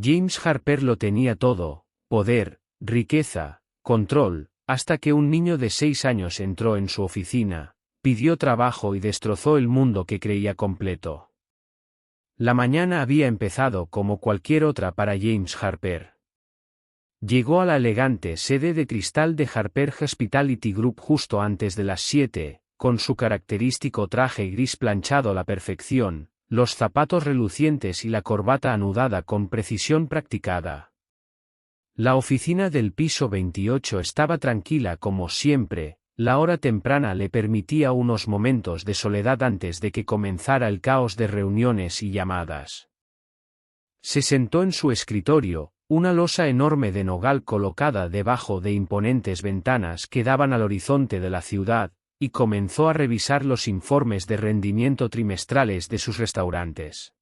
James Harper lo tenía todo: poder, riqueza, control, hasta que un niño de 6 años entró en su oficina, pidió trabajo y destrozó el mundo que creía completo. La mañana había empezado como cualquier otra para James Harper. Llegó a la elegante sede de cristal de Harper Hospitality Group justo antes de las 7, con su característico traje gris planchado a la perfección, los zapatos relucientes y la corbata anudada con precisión practicada. La oficina del piso 28 estaba tranquila como siempre. La hora temprana le permitía unos momentos de soledad antes de que comenzara el caos de reuniones y llamadas. Se sentó en su escritorio, una losa enorme de nogal colocada debajo de imponentes ventanas que daban al horizonte de la ciudad, y comenzó a revisar los informes de rendimiento trimestrales de sus restaurantes.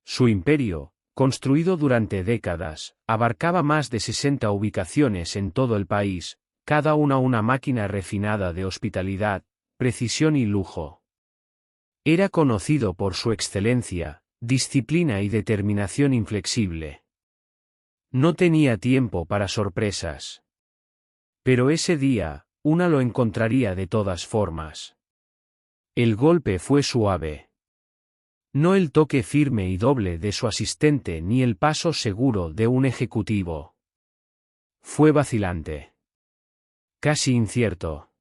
Su imperio, construido durante décadas, abarcaba más de 60 ubicaciones en todo el país, cada una máquina refinada de hospitalidad, precisión y lujo. Era conocido por su excelencia, disciplina y determinación inflexible. No tenía tiempo para sorpresas. Pero ese día, una lo encontraría de todas formas. El golpe fue suave. No el toque firme y doble de su asistente ni el paso seguro de un ejecutivo. Fue vacilante. Casi incierto.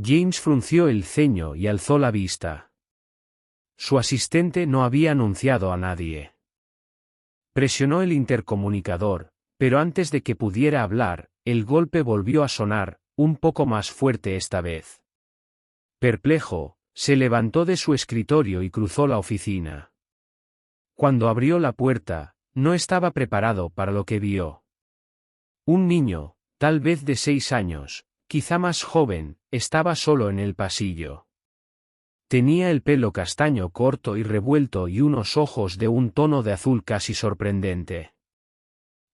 James frunció el ceño y alzó la vista. Su asistente no había anunciado a nadie. Presionó el intercomunicador, pero antes de que pudiera hablar, el golpe volvió a sonar, un poco más fuerte esta vez. Perplejo, se levantó de su escritorio y cruzó la oficina. Cuando abrió la puerta, no estaba preparado para lo que vio. Un niño, tal vez de 6 años, quizá más joven, estaba solo en el pasillo. Tenía el pelo castaño corto y revuelto y unos ojos de un tono de azul casi sorprendente.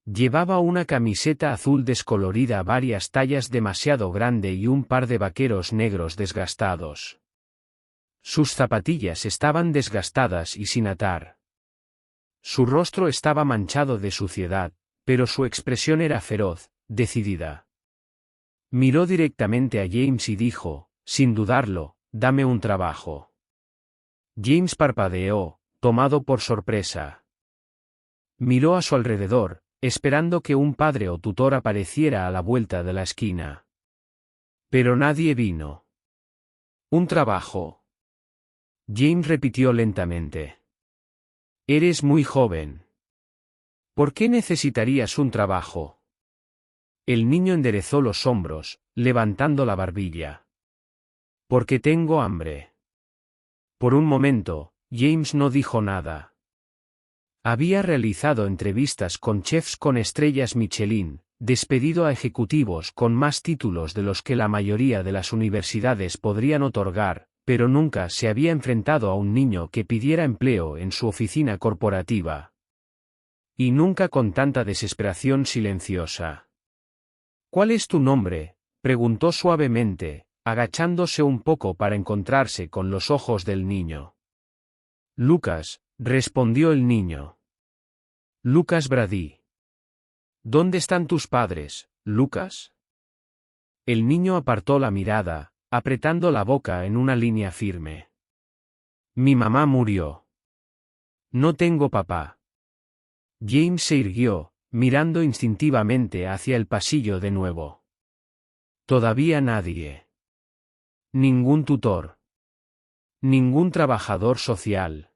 Llevaba una camiseta azul descolorida varias tallas demasiado grande y un par de vaqueros negros desgastados. Sus zapatillas estaban desgastadas y sin atar. Su rostro estaba manchado de suciedad, pero su expresión era feroz, decidida. Miró directamente a James y dijo, sin dudarlo, «Dame un trabajo». James parpadeó, tomado por sorpresa. Miró a su alrededor, esperando que un padre o tutor apareciera a la vuelta de la esquina. Pero nadie vino. «Un trabajo». James repitió lentamente. «Eres muy joven. ¿Por qué necesitarías un trabajo?» El niño enderezó los hombros, levantando la barbilla. «Porque tengo hambre». Por un momento, James no dijo nada. Había realizado entrevistas con chefs con estrellas Michelin, despedido a ejecutivos con más títulos de los que la mayoría de las universidades podrían otorgar, pero nunca se había enfrentado a un niño que pidiera empleo en su oficina corporativa. Y nunca con tanta desesperación silenciosa. «¿Cuál es tu nombre?», preguntó suavemente, agachándose un poco para encontrarse con los ojos del niño. «Lucas», respondió el niño. «Lucas Brady». «¿Dónde están tus padres, Lucas?». El niño apartó la mirada, apretando la boca en una línea firme. «Mi mamá murió. No tengo papá». James se irguió, mirando instintivamente hacia el pasillo de nuevo. Todavía nadie. Ningún tutor. Ningún trabajador social.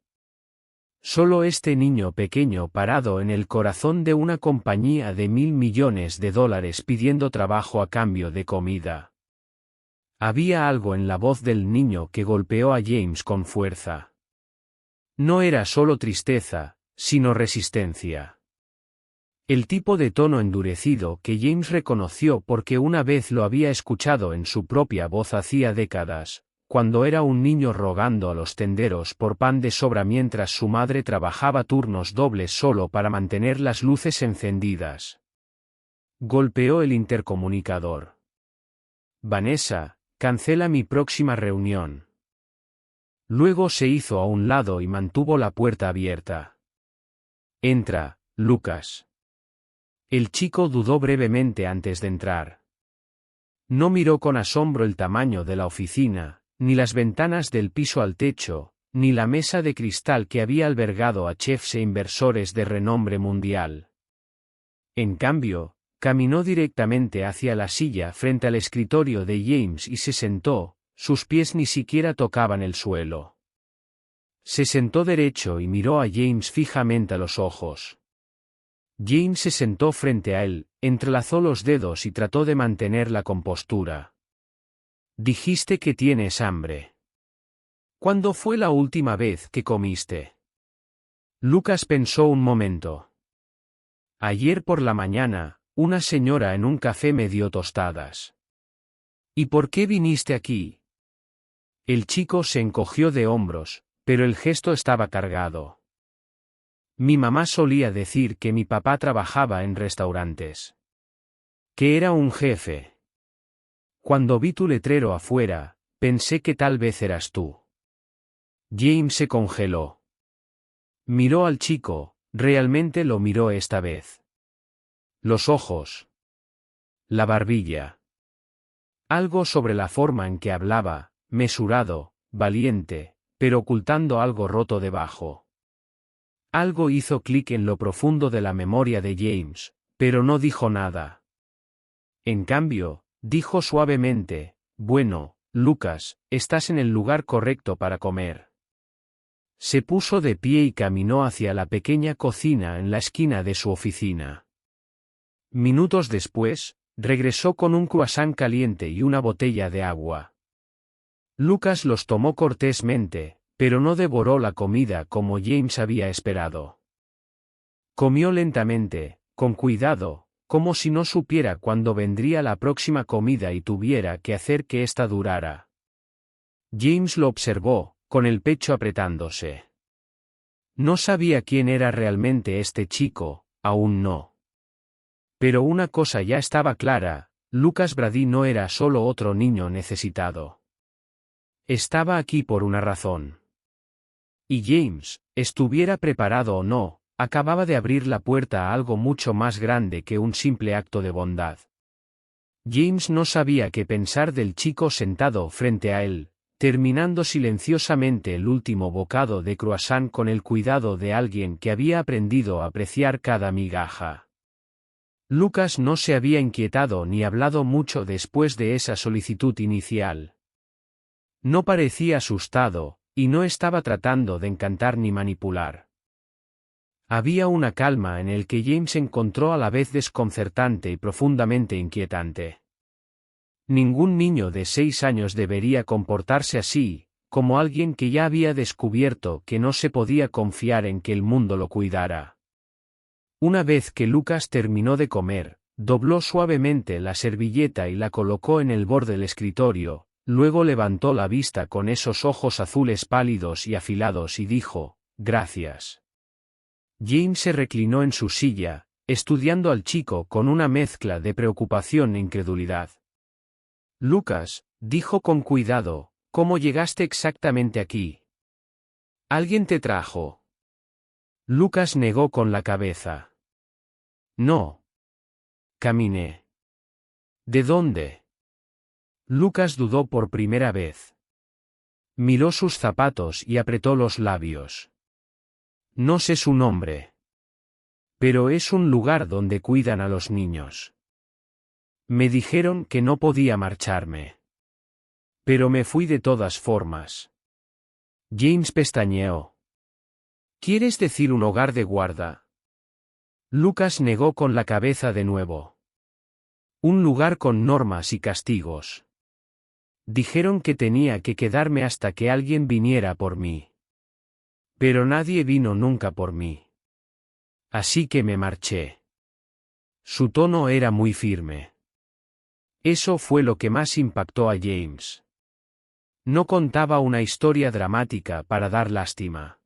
Solo este niño pequeño parado en el corazón de una compañía de $1.000 millones pidiendo trabajo a cambio de comida. Había algo en la voz del niño que golpeó a James con fuerza. No era solo tristeza, sino resistencia. El tipo de tono endurecido que James reconoció porque una vez lo había escuchado en su propia voz hacía décadas, cuando era un niño rogando a los tenderos por pan de sobra mientras su madre trabajaba turnos dobles solo para mantener las luces encendidas. Golpeó el intercomunicador. «Vanessa, cancela mi próxima reunión». Luego se hizo a un lado y mantuvo la puerta abierta. «Entra», Lucas. El chico dudó brevemente antes de entrar. No miró con asombro el tamaño de la oficina, ni las ventanas del piso al techo, ni la mesa de cristal que había albergado a chefs e inversores de renombre mundial. En cambio, caminó directamente hacia la silla frente al escritorio de James y se sentó, sus pies ni siquiera tocaban el suelo. Se sentó derecho y miró a James fijamente a los ojos. James se sentó frente a él, entrelazó los dedos y trató de mantener la compostura. Dijiste que tienes hambre. ¿Cuándo fue la última vez que comiste? Lucas pensó un momento. Ayer por la mañana, una señora en un café me dio tostadas. ¿Y por qué viniste aquí? El chico se encogió de hombros, pero el gesto estaba cargado. Mi mamá solía decir que mi papá trabajaba en restaurantes. Que era un jefe. Cuando vi tu letrero afuera, pensé que tal vez eras tú. James se congeló. Miró al chico, realmente lo miró esta vez. Los ojos. La barbilla. Algo sobre la forma en que hablaba, mesurado, valiente, pero ocultando algo roto debajo. Algo hizo clic en lo profundo de la memoria de James, pero no dijo nada. En cambio, dijo suavemente, bueno, Lucas, estás en el lugar correcto para comer. Se puso de pie y caminó hacia la pequeña cocina en la esquina de su oficina. Minutos después, regresó con un croissant caliente y una botella de agua. Lucas los tomó cortésmente, pero no devoró la comida como James había esperado. Comió lentamente, con cuidado, como si no supiera cuándo vendría la próxima comida y tuviera que hacer que ésta durara. James lo observó, con el pecho apretándose. No sabía quién era realmente este chico, aún no. Pero una cosa ya estaba clara, Lucas Brady no era solo otro niño necesitado. Estaba aquí por una razón. Y James, estuviera preparado o no, acababa de abrir la puerta a algo mucho más grande que un simple acto de bondad. James no sabía qué pensar del chico sentado frente a él, terminando silenciosamente el último bocado de croissant con el cuidado de alguien que había aprendido a apreciar cada migaja. Lucas no se había inquietado ni hablado mucho después de esa solicitud inicial. No parecía asustado, y no estaba tratando de encantar ni manipular. Había una calma en el que James encontró a la vez desconcertante y profundamente inquietante. Ningún niño de 6 años debería comportarse así, como alguien que ya había descubierto que no se podía confiar en que el mundo lo cuidara. Una vez que Lucas terminó de comer, dobló suavemente la servilleta y la colocó en el borde del escritorio, luego levantó la vista con esos ojos azules pálidos y afilados y dijo, gracias. James se reclinó en su silla, estudiando al chico con una mezcla de preocupación e incredulidad. Lucas, dijo con cuidado, ¿cómo llegaste exactamente aquí? ¿Alguien te trajo? Lucas negó con la cabeza. No. Caminé. ¿De dónde? Lucas dudó por primera vez. Miró sus zapatos y apretó los labios. No sé su nombre. Pero es un lugar donde cuidan a los niños. Me dijeron que no podía marcharme. Pero me fui de todas formas. James pestañeó. ¿Quieres decir un hogar de guarda? Lucas negó con la cabeza de nuevo. Un lugar con normas y castigos. Dijeron que tenía que quedarme hasta que alguien viniera por mí. Pero nadie vino nunca por mí. Así que me marché. Su tono era muy firme. Eso fue lo que más impactó a James. No contaba una historia dramática para dar lástima.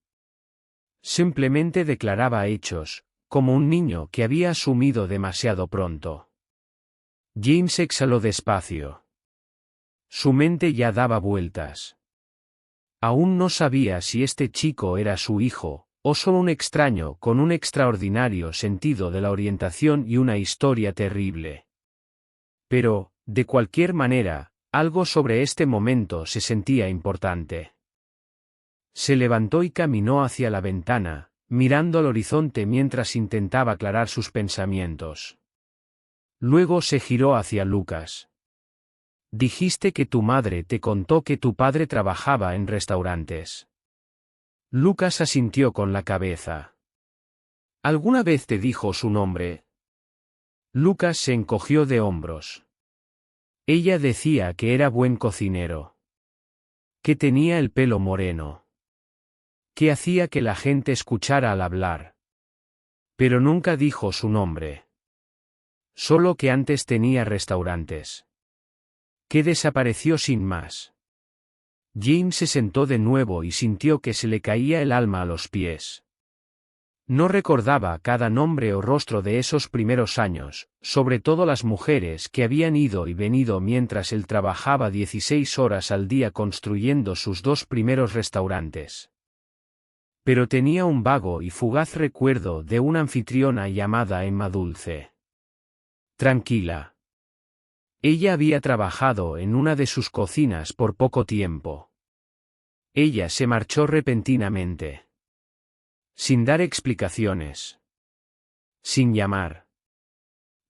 Simplemente declaraba hechos, como un niño que había asumido demasiado pronto. James exhaló despacio. Su mente ya daba vueltas. Aún no sabía si este chico era su hijo, o solo un extraño con un extraordinario sentido de la orientación y una historia terrible. Pero, de cualquier manera, algo sobre este momento se sentía importante. Se levantó y caminó hacia la ventana, mirando al horizonte mientras intentaba aclarar sus pensamientos. Luego se giró hacia Lucas. Dijiste que tu madre te contó que tu padre trabajaba en restaurantes. Lucas asintió con la cabeza. ¿Alguna vez te dijo su nombre? Lucas se encogió de hombros. Ella decía que era buen cocinero. Que tenía el pelo moreno. Que hacía que la gente escuchara al hablar. Pero nunca dijo su nombre. Solo que antes tenía restaurantes. Que desapareció sin más. James se sentó de nuevo y sintió que se le caía el alma a los pies. No recordaba cada nombre o rostro de esos primeros años, sobre todo las mujeres que habían ido y venido mientras él trabajaba 16 horas al día construyendo sus 2 primeros restaurantes. Pero tenía un vago y fugaz recuerdo de una anfitriona llamada Emma Dulce. Tranquila. Ella había trabajado en una de sus cocinas por poco tiempo. Ella se marchó repentinamente. Sin dar explicaciones. Sin llamar.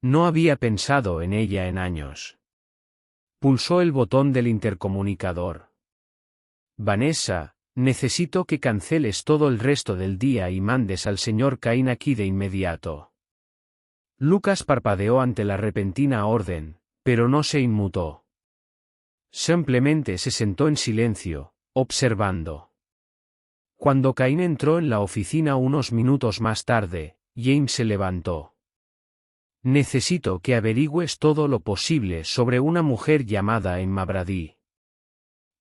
No había pensado en ella en años. Pulsó el botón del intercomunicador. Vanessa, necesito que canceles todo el resto del día y mandes al señor Cain aquí de inmediato. Lucas parpadeó ante la repentina orden, pero no se inmutó. Simplemente se sentó en silencio, observando. Cuando Cain entró en la oficina unos minutos más tarde, James se levantó. Necesito que averigües todo lo posible sobre una mujer llamada Emma Brady.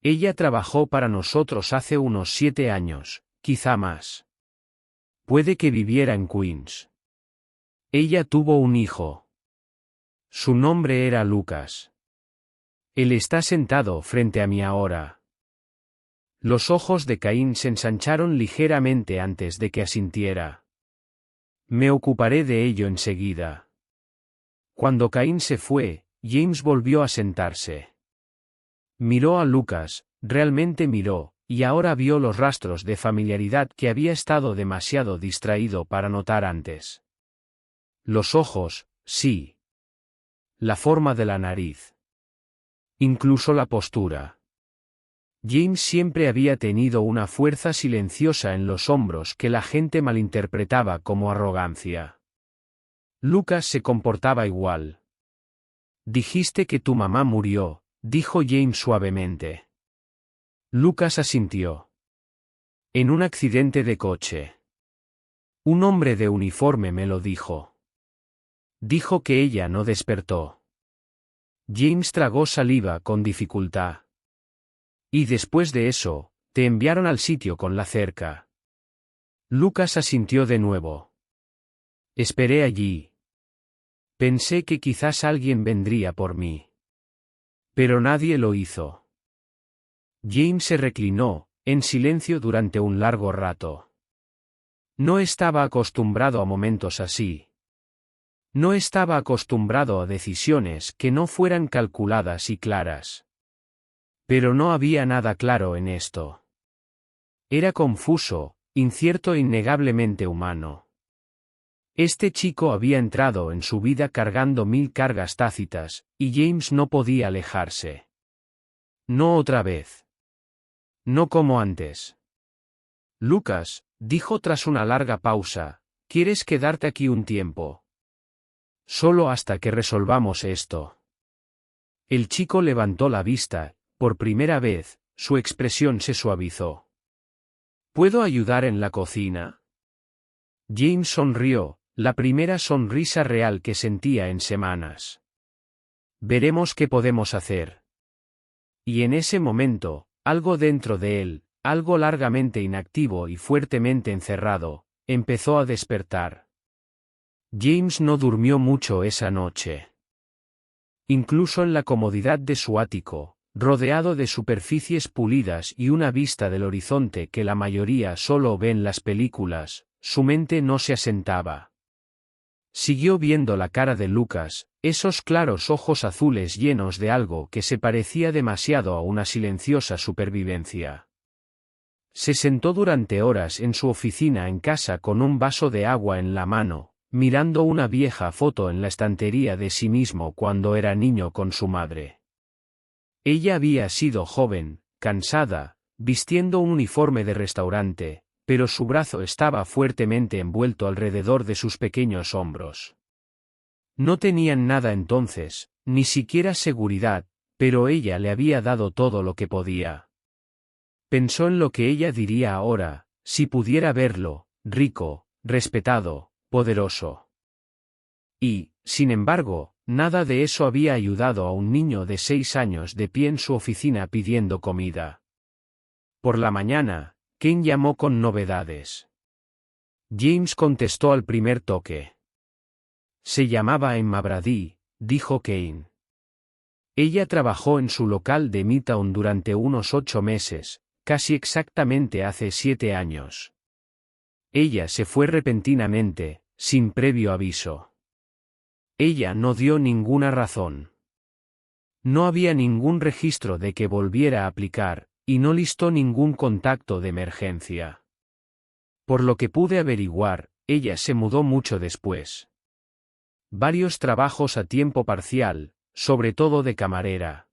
Ella trabajó para nosotros hace unos 7 años, quizá más. Puede que viviera en Queens. Ella tuvo un hijo. Su nombre era Lucas. Él está sentado frente a mí ahora. Los ojos de Caín se ensancharon ligeramente antes de que asintiera. Me ocuparé de ello enseguida. Cuando Caín se fue, James volvió a sentarse. Miró a Lucas, realmente miró, y ahora vio los rastros de familiaridad que había estado demasiado distraído para notar antes. Los ojos, sí. La forma de la nariz. Incluso la postura. James siempre había tenido una fuerza silenciosa en los hombros que la gente malinterpretaba como arrogancia. Lucas se comportaba igual. Dijiste que tu mamá murió, dijo James suavemente. Lucas asintió. En un accidente de coche. Un hombre de uniforme me lo dijo. Dijo que ella no despertó. James tragó saliva con dificultad. Y después de eso, te enviaron al sitio con la cerca. Lucas asintió de nuevo. Esperé allí. Pensé que quizás alguien vendría por mí. Pero nadie lo hizo. James se reclinó, en silencio durante un largo rato. No estaba acostumbrado a momentos así. No estaba acostumbrado a decisiones que no fueran calculadas y claras. Pero no había nada claro en esto. Era confuso, incierto e innegablemente humano. Este chico había entrado en su vida cargando 1000 cargas tácitas, y James no podía alejarse. No otra vez. No como antes. Lucas, dijo tras una larga pausa, ¿quieres quedarte aquí un tiempo? Solo hasta que resolvamos esto. El chico levantó la vista, por primera vez, su expresión se suavizó. ¿Puedo ayudar en la cocina? James sonrió, la primera sonrisa real que sentía en semanas. Veremos qué podemos hacer. Y en ese momento, algo dentro de él, algo largamente inactivo y fuertemente encerrado, empezó a despertar. James no durmió mucho esa noche. Incluso en la comodidad de su ático, rodeado de superficies pulidas y una vista del horizonte que la mayoría solo ve en las películas, su mente no se asentaba. Siguió viendo la cara de Lucas, esos claros ojos azules llenos de algo que se parecía demasiado a una silenciosa supervivencia. Se sentó durante horas en su oficina en casa con un vaso de agua en la mano, mirando una vieja foto en la estantería de sí mismo cuando era niño con su madre. Ella había sido joven, cansada, vistiendo un uniforme de restaurante, pero su brazo estaba fuertemente envuelto alrededor de sus pequeños hombros. No tenían nada entonces, ni siquiera seguridad, pero ella le había dado todo lo que podía. Pensó en lo que ella diría ahora, si pudiera verlo, rico, respetado, poderoso. Y, sin embargo, nada de eso había ayudado a un niño de 6 años de pie en su oficina pidiendo comida. Por la mañana, Kane llamó con novedades. James contestó al primer toque. Se llamaba Emma Brady, dijo Kane. Ella trabajó en su local de Midtown durante unos 8 meses, casi exactamente hace 7 años. Ella se fue repentinamente, sin previo aviso. Ella no dio ninguna razón. No había ningún registro de que volviera a aplicar, y no listó ningún contacto de emergencia. Por lo que pude averiguar, ella se mudó mucho después. Varios trabajos a tiempo parcial, sobre todo de camarera.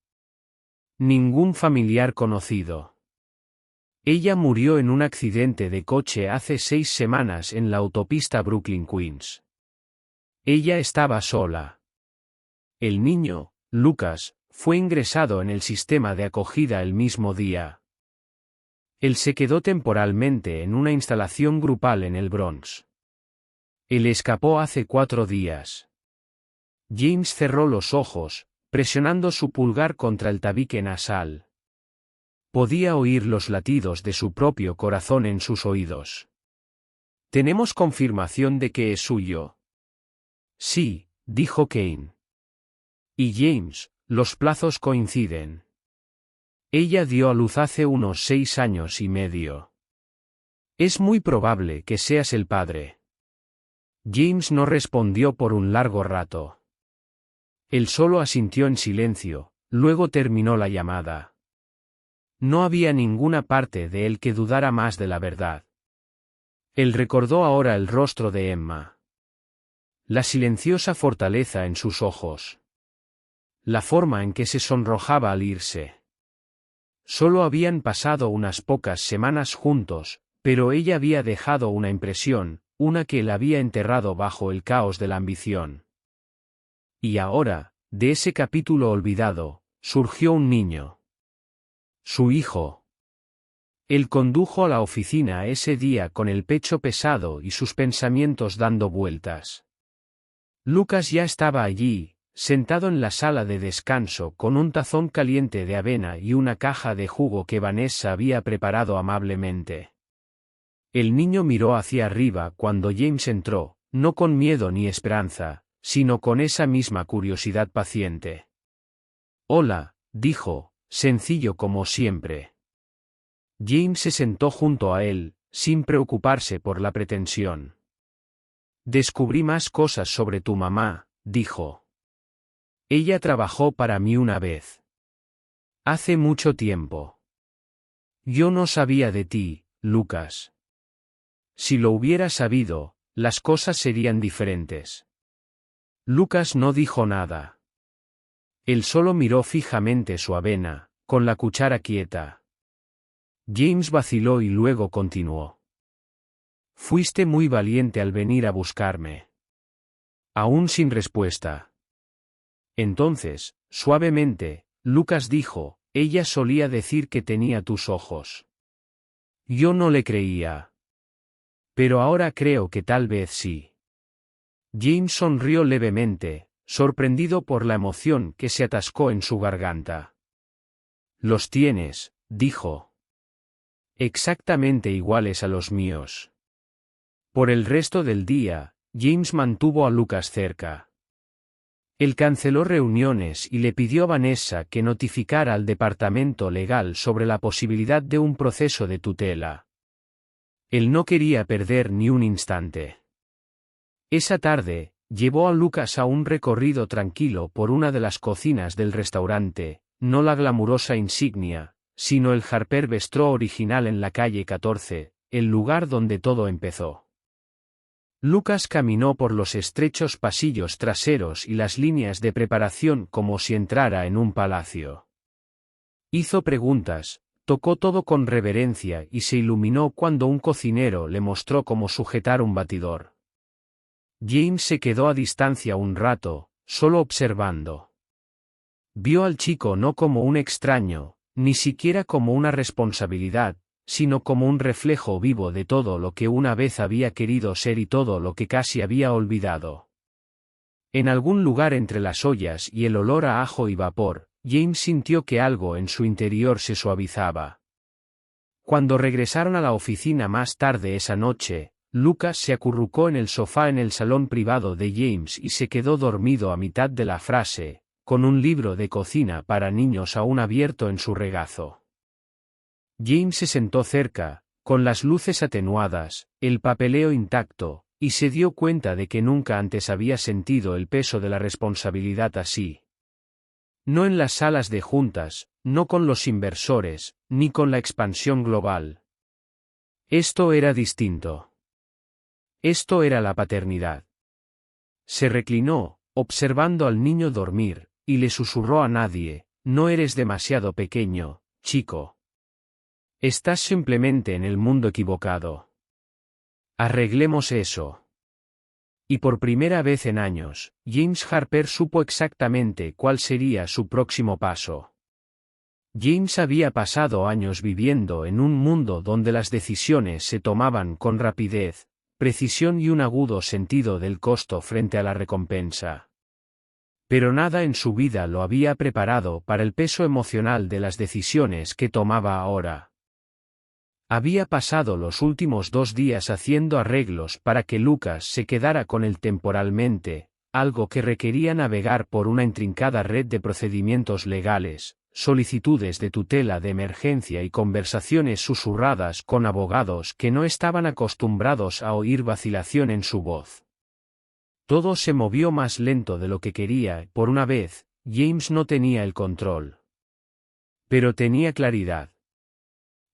Ningún familiar conocido. Ella murió en un accidente de coche hace 6 semanas en la autopista Brooklyn-Queens. Ella estaba sola. El niño, Lucas, fue ingresado en el sistema de acogida el mismo día. Él se quedó temporalmente en una instalación grupal en el Bronx. Él escapó hace 4 días. James cerró los ojos, presionando su pulgar contra el tabique nasal. Podía oír los latidos de su propio corazón en sus oídos. ¿Tenemos confirmación de que es suyo? Sí, dijo Kane. Y James, los plazos coinciden. Ella dio a luz hace unos 6 años y medio. Es muy probable que seas el padre. James no respondió por un largo rato. Él solo asintió en silencio, luego terminó la llamada. No había ninguna parte de él que dudara más de la verdad. Él recordó ahora el rostro de Emma. La silenciosa fortaleza en sus ojos. La forma en que se sonrojaba al irse. Solo habían pasado unas pocas semanas juntos, pero ella había dejado una impresión, una que él había enterrado bajo el caos de la ambición. Y ahora, de ese capítulo olvidado, surgió un niño. Su hijo. Él condujo a la oficina ese día con el pecho pesado y sus pensamientos dando vueltas. Lucas ya estaba allí, sentado en la sala de descanso con un tazón caliente de avena y una caja de jugo que Vanessa había preparado amablemente. El niño miró hacia arriba cuando James entró, no con miedo ni esperanza, sino con esa misma curiosidad paciente. Hola, dijo, sencillo como siempre. James se sentó junto a él, sin preocuparse por la pretensión. Descubrí más cosas sobre tu mamá, dijo. Ella trabajó para mí una vez. Hace mucho tiempo. Yo no sabía de ti, Lucas. Si lo hubiera sabido, las cosas serían diferentes. Lucas no dijo nada. Él solo miró fijamente su avena, con la cuchara quieta. James vaciló y luego continuó. Fuiste muy valiente al venir a buscarme. Aún sin respuesta. Entonces, suavemente, Lucas dijo, ella solía decir que tenía tus ojos. Yo no le creía. Pero ahora creo que tal vez sí. James sonrió levemente, sorprendido por la emoción que se atascó en su garganta. Los tienes, dijo. Exactamente iguales a los míos. Por el resto del día, James mantuvo a Lucas cerca. Él canceló reuniones y le pidió a Vanessa que notificara al departamento legal sobre la posibilidad de un proceso de tutela. Él no quería perder ni un instante. Esa tarde, llevó a Lucas a un recorrido tranquilo por una de las cocinas del restaurante, no la glamurosa insignia, sino el Harper Bistro original en la calle 14, el lugar donde todo empezó. Lucas caminó por los estrechos pasillos traseros y las líneas de preparación como si entrara en un palacio. Hizo preguntas, tocó todo con reverencia y se iluminó cuando un cocinero le mostró cómo sujetar un batidor. James se quedó a distancia un rato, solo observando. Vio al chico no como un extraño, ni siquiera como una responsabilidad, sino como un reflejo vivo de todo lo que una vez había querido ser y todo lo que casi había olvidado. En algún lugar entre las ollas y el olor a ajo y vapor, James sintió que algo en su interior se suavizaba. Cuando regresaron a la oficina más tarde esa noche, Lucas se acurrucó en el sofá en el salón privado de James y se quedó dormido a mitad de la frase, con un libro de cocina para niños aún abierto en su regazo. James se sentó cerca, con las luces atenuadas, el papeleo intacto, y se dio cuenta de que nunca antes había sentido el peso de la responsabilidad así. No en las salas de juntas, no con los inversores, ni con la expansión global. Esto era distinto. Esto era la paternidad. Se reclinó, observando al niño dormir, y le susurró a nadie: no eres demasiado pequeño, chico. Estás simplemente en el mundo equivocado. Arreglemos eso. Y por primera vez en años, James Harper supo exactamente cuál sería su próximo paso. James había pasado años viviendo en un mundo donde las decisiones se tomaban con rapidez, precisión y un agudo sentido del costo frente a la recompensa. Pero nada en su vida lo había preparado para el peso emocional de las decisiones que tomaba ahora. Había pasado los últimos 2 días haciendo arreglos para que Lucas se quedara con él temporalmente, algo que requería navegar por una intrincada red de procedimientos legales, solicitudes de tutela de emergencia y conversaciones susurradas con abogados que no estaban acostumbrados a oír vacilación en su voz. Todo se movió más lento de lo que quería. Por una vez, James no tenía el control. Pero tenía claridad.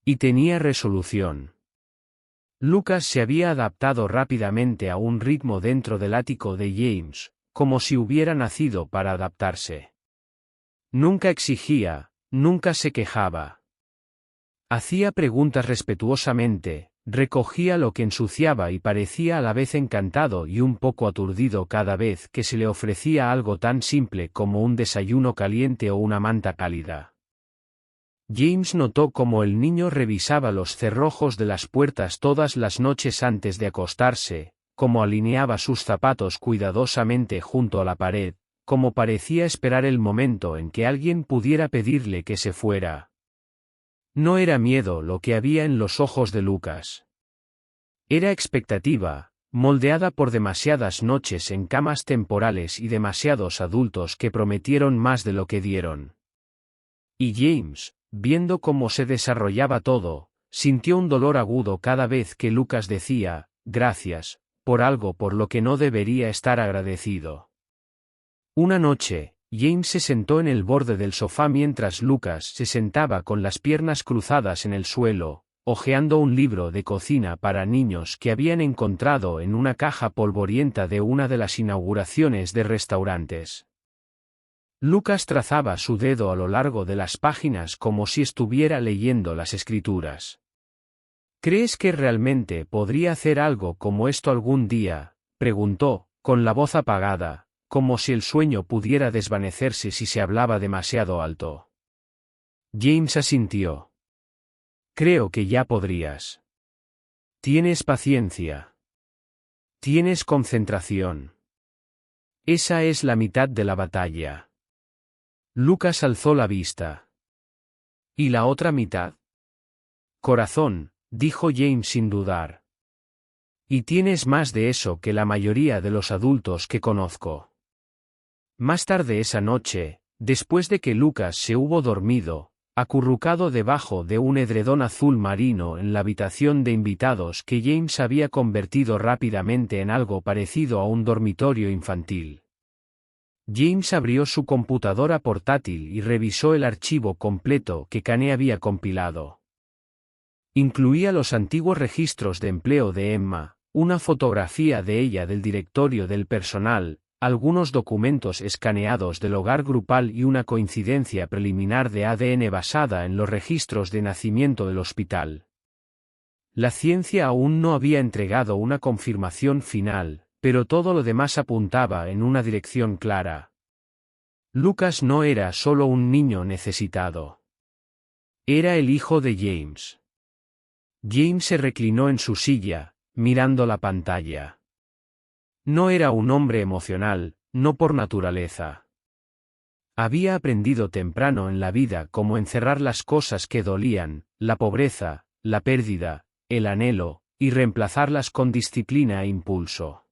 Y tenía resolución. Lucas se había adaptado rápidamente a un ritmo dentro del ático de James, como si hubiera nacido para adaptarse. Nunca exigía, nunca se quejaba. Hacía preguntas respetuosamente, recogía lo que ensuciaba y parecía a la vez encantado y un poco aturdido cada vez que se le ofrecía algo tan simple como un desayuno caliente o una manta cálida. James notó cómo el niño revisaba los cerrojos de las puertas todas las noches antes de acostarse, cómo alineaba sus zapatos cuidadosamente junto a la pared, cómo parecía esperar el momento en que alguien pudiera pedirle que se fuera. No era miedo lo que había en los ojos de Lucas. Era expectativa, moldeada por demasiadas noches en camas temporales y demasiados adultos que prometieron más de lo que dieron. Y James, viendo cómo se desarrollaba todo, sintió un dolor agudo cada vez que Lucas decía: gracias, por algo por lo que no debería estar agradecido. Una noche, James se sentó en el borde del sofá mientras Lucas se sentaba con las piernas cruzadas en el suelo, hojeando un libro de cocina para niños que habían encontrado en una caja polvorienta de una de las inauguraciones de restaurantes. Lucas trazaba su dedo a lo largo de las páginas como si estuviera leyendo las escrituras. ¿Crees que realmente podría hacer algo como esto algún día?, preguntó, con la voz apagada, como si el sueño pudiera desvanecerse si se hablaba demasiado alto. James asintió. Creo que ya podrías. Tienes paciencia. Tienes concentración. Esa es la mitad de la batalla. Lucas alzó la vista. ¿Y la otra mitad? Corazón, dijo James sin dudar. Y tienes más de eso que la mayoría de los adultos que conozco. Más tarde esa noche, después de que Lucas se hubo dormido, acurrucado debajo de un edredón azul marino en la habitación de invitados que James había convertido rápidamente en algo parecido a un dormitorio infantil. James abrió su computadora portátil y revisó el archivo completo que Kane había compilado. Incluía los antiguos registros de empleo de Emma, una fotografía de ella del directorio del personal, algunos documentos escaneados del hogar grupal y una coincidencia preliminar de ADN basada en los registros de nacimiento del hospital. La ciencia aún no había entregado una confirmación final, pero todo lo demás apuntaba en una dirección clara. Lucas no era solo un niño necesitado. Era el hijo de James. James se reclinó en su silla, mirando la pantalla. No era un hombre emocional, no por naturaleza. Había aprendido temprano en la vida cómo encerrar las cosas que dolían, la pobreza, la pérdida, el anhelo, y reemplazarlas con disciplina e impulso.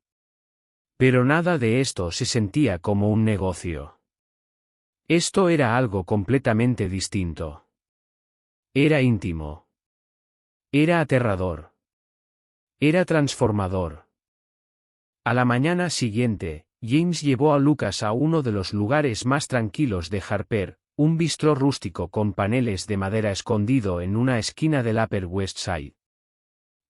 Pero nada de esto se sentía como un negocio. Esto era algo completamente distinto. Era íntimo. Era aterrador. Era transformador. A la mañana siguiente, James llevó a Lucas a uno de los lugares más tranquilos de Harper, un bistró rústico con paneles de madera escondido en una esquina del Upper West Side.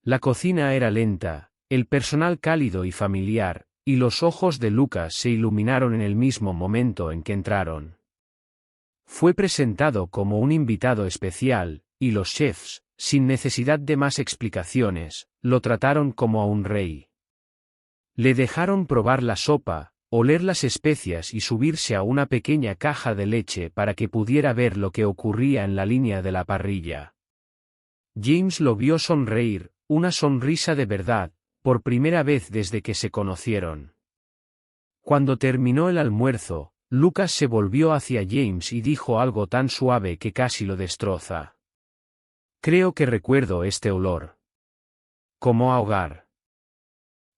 La cocina era lenta, el personal cálido y familiar, y los ojos de Lucas se iluminaron en el mismo momento en que entraron. Fue presentado como un invitado especial, y los chefs, sin necesidad de más explicaciones, lo trataron como a un rey. Le dejaron probar la sopa, oler las especias y subirse a una pequeña caja de leche para que pudiera ver lo que ocurría en la línea de la parrilla. James lo vio sonreír, una sonrisa de verdad, por primera vez desde que se conocieron. Cuando terminó el almuerzo, Lucas se volvió hacia James y dijo algo tan suave que casi lo destroza. Creo que recuerdo este olor. Como a hogar.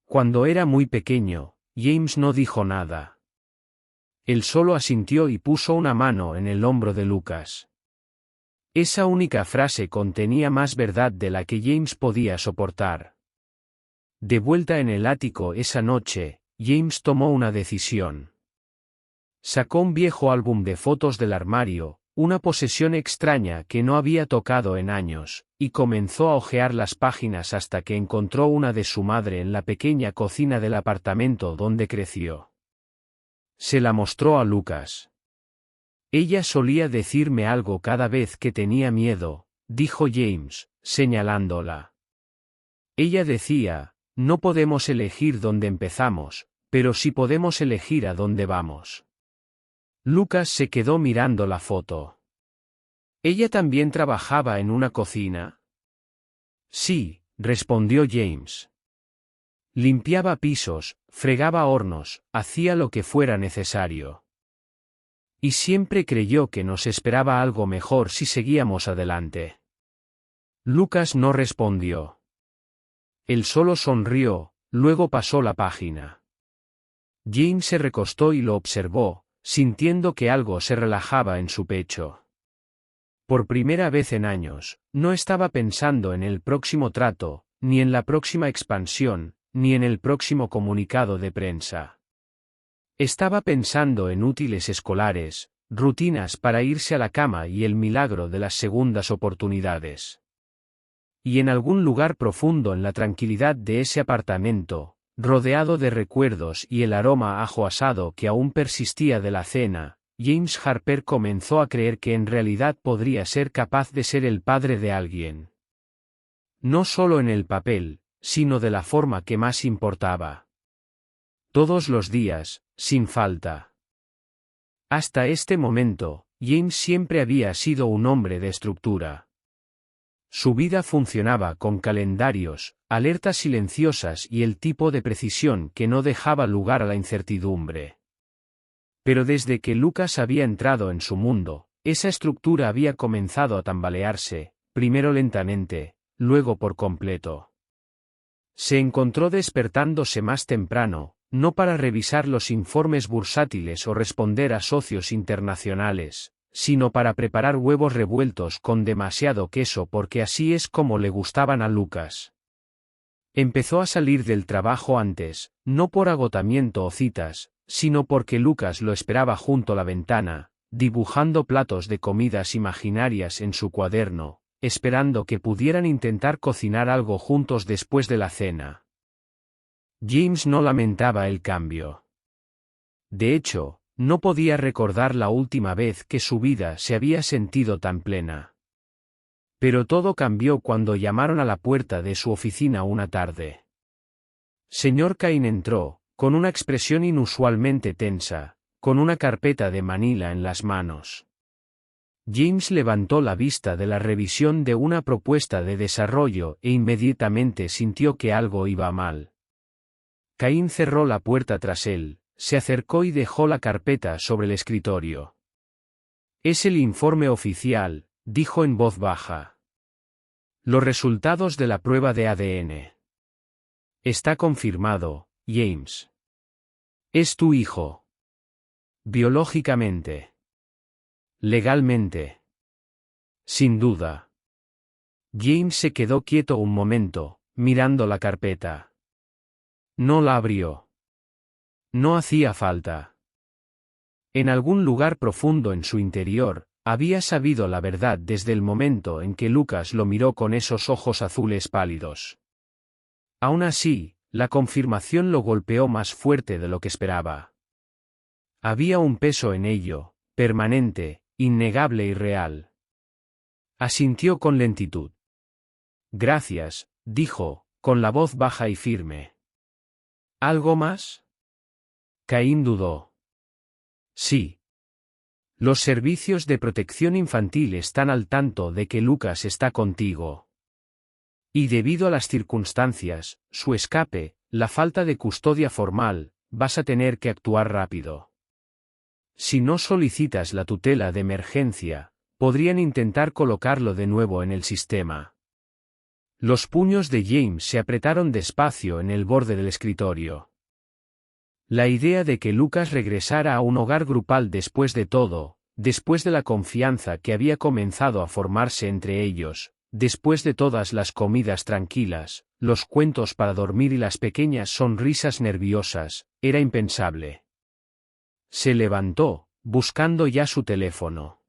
Cuando era muy pequeño, James no dijo nada. Él solo asintió y puso una mano en el hombro de Lucas. Esa única frase contenía más verdad de la que James podía soportar. De vuelta en el ático esa noche, James tomó una decisión. Sacó un viejo álbum de fotos del armario, una posesión extraña que no había tocado en años, y comenzó a hojear las páginas hasta que encontró una de su madre en la pequeña cocina del apartamento donde creció. Se la mostró a Lucas. Ella solía decirme algo cada vez que tenía miedo, dijo James, señalándola. Ella decía, no podemos elegir dónde empezamos, pero sí podemos elegir a dónde vamos. Lucas se quedó mirando la foto. ¿Ella también trabajaba en una cocina? Sí, respondió James. Limpiaba pisos, fregaba hornos, hacía lo que fuera necesario. Y siempre creyó que nos esperaba algo mejor si seguíamos adelante. Lucas no respondió. Él solo sonrió, luego pasó la página. James se recostó y lo observó, sintiendo que algo se relajaba en su pecho. Por primera vez en años, no estaba pensando en el próximo trato, ni en la próxima expansión, ni en el próximo comunicado de prensa. Estaba pensando en útiles escolares, rutinas para irse a la cama y el milagro de las segundas oportunidades. Y en algún lugar profundo en la tranquilidad de ese apartamento, rodeado de recuerdos y el aroma a ajo asado que aún persistía de la cena, James Harper comenzó a creer que en realidad podría ser capaz de ser el padre de alguien. No solo en el papel, sino de la forma que más importaba. Todos los días, sin falta. Hasta este momento, James siempre había sido un hombre de estructura. Su vida funcionaba con calendarios, alertas silenciosas y el tipo de precisión que no dejaba lugar a la incertidumbre. Pero desde que Lucas había entrado en su mundo, esa estructura había comenzado a tambalearse, primero lentamente, luego por completo. Se encontró despertándose más temprano, no para revisar los informes bursátiles o responder a socios internacionales, sino para preparar huevos revueltos con demasiado queso porque así es como le gustaban a Lucas. Empezó a salir del trabajo antes, no por agotamiento o citas, sino porque Lucas lo esperaba junto a la ventana, dibujando platos de comidas imaginarias en su cuaderno, esperando que pudieran intentar cocinar algo juntos después de la cena. James no lamentaba el cambio. De hecho, no podía recordar la última vez que su vida se había sentido tan plena. Pero todo cambió cuando llamaron a la puerta de su oficina una tarde. Señor Cain entró, con una expresión inusualmente tensa, con una carpeta de manila en las manos. James levantó la vista de la revisión de una propuesta de desarrollo e inmediatamente sintió que algo iba mal. Cain cerró la puerta tras él, se acercó y dejó la carpeta sobre el escritorio. «Es el informe oficial», dijo en voz baja. «Los resultados de la prueba de ADN. Está confirmado, James. Es tu hijo. Biológicamente. Legalmente. Sin duda». James se quedó quieto un momento, mirando la carpeta. No la abrió. No hacía falta. En algún lugar profundo en su interior, había sabido la verdad desde el momento en que Lucas lo miró con esos ojos azules pálidos. Aún así, la confirmación lo golpeó más fuerte de lo que esperaba. Había un peso en ello, permanente, innegable y real. Asintió con lentitud. «Gracias», dijo, con la voz baja y firme. «¿Algo más?» Caín dudó. «Sí. Los servicios de protección infantil están al tanto de que Lucas está contigo. Y debido a las circunstancias, su escape, la falta de custodia formal, vas a tener que actuar rápido. Si no solicitas la tutela de emergencia, podrían intentar colocarlo de nuevo en el sistema». Los puños de James se apretaron despacio en el borde del escritorio. La idea de que Lucas regresara a un hogar grupal después de todo, después de la confianza que había comenzado a formarse entre ellos, después de todas las comidas tranquilas, los cuentos para dormir y las pequeñas sonrisas nerviosas, era impensable. Se levantó, buscando ya su teléfono.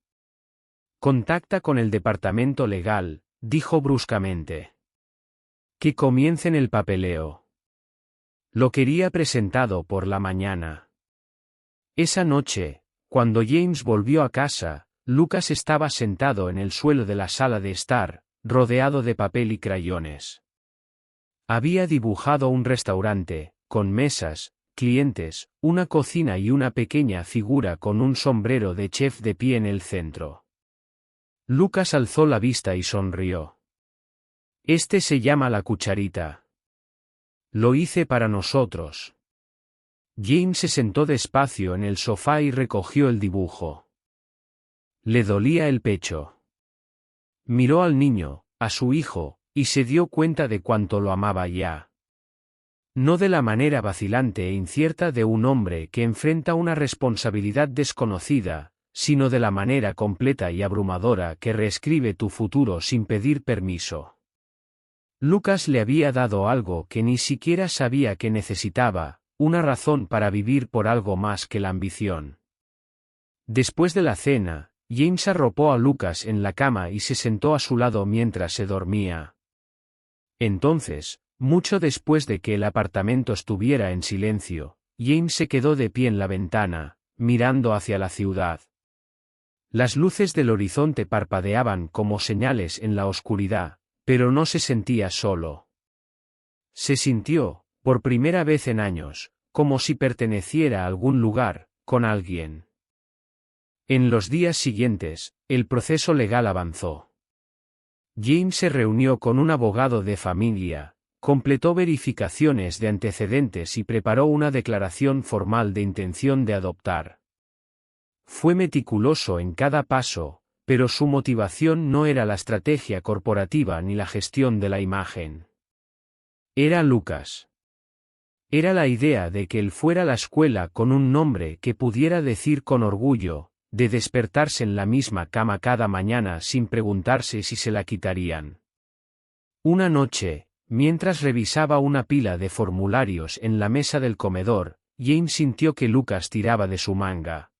«Contacta con el departamento legal», dijo bruscamente. «Que comiencen el papeleo». Lo quería presentado por la mañana. Esa noche, cuando James volvió a casa, Lucas estaba sentado en el suelo de la sala de estar, rodeado de papel y crayones. Había dibujado un restaurante, con mesas, clientes, una cocina y una pequeña figura con un sombrero de chef de pie en el centro. Lucas alzó la vista y sonrió. «Este se llama La Cucharita. Lo hice para nosotros». James se sentó despacio en el sofá y recogió el dibujo. Le dolía el pecho. Miró al niño, a su hijo, y se dio cuenta de cuánto lo amaba ya. No de la manera vacilante e incierta de un hombre que enfrenta una responsabilidad desconocida, sino de la manera completa y abrumadora que reescribe tu futuro sin pedir permiso. Lucas le había dado algo que ni siquiera sabía que necesitaba, una razón para vivir por algo más que la ambición. Después de la cena, James arropó a Lucas en la cama y se sentó a su lado mientras se dormía. Entonces, mucho después de que el apartamento estuviera en silencio, James se quedó de pie en la ventana, mirando hacia la ciudad. Las luces del horizonte parpadeaban como señales en la oscuridad, pero no se sentía solo. Se sintió, por primera vez en años, como si perteneciera a algún lugar, con alguien. En los días siguientes, el proceso legal avanzó. James se reunió con un abogado de familia, completó verificaciones de antecedentes y preparó una declaración formal de intención de adoptar. Fue meticuloso en cada paso, pero su motivación no era la estrategia corporativa ni la gestión de la imagen. Era Lucas. Era la idea de que él fuera a la escuela con un nombre que pudiera decir con orgullo, de despertarse en la misma cama cada mañana sin preguntarse si se la quitarían. Una noche, mientras revisaba una pila de formularios en la mesa del comedor, James sintió que Lucas tiraba de su manga.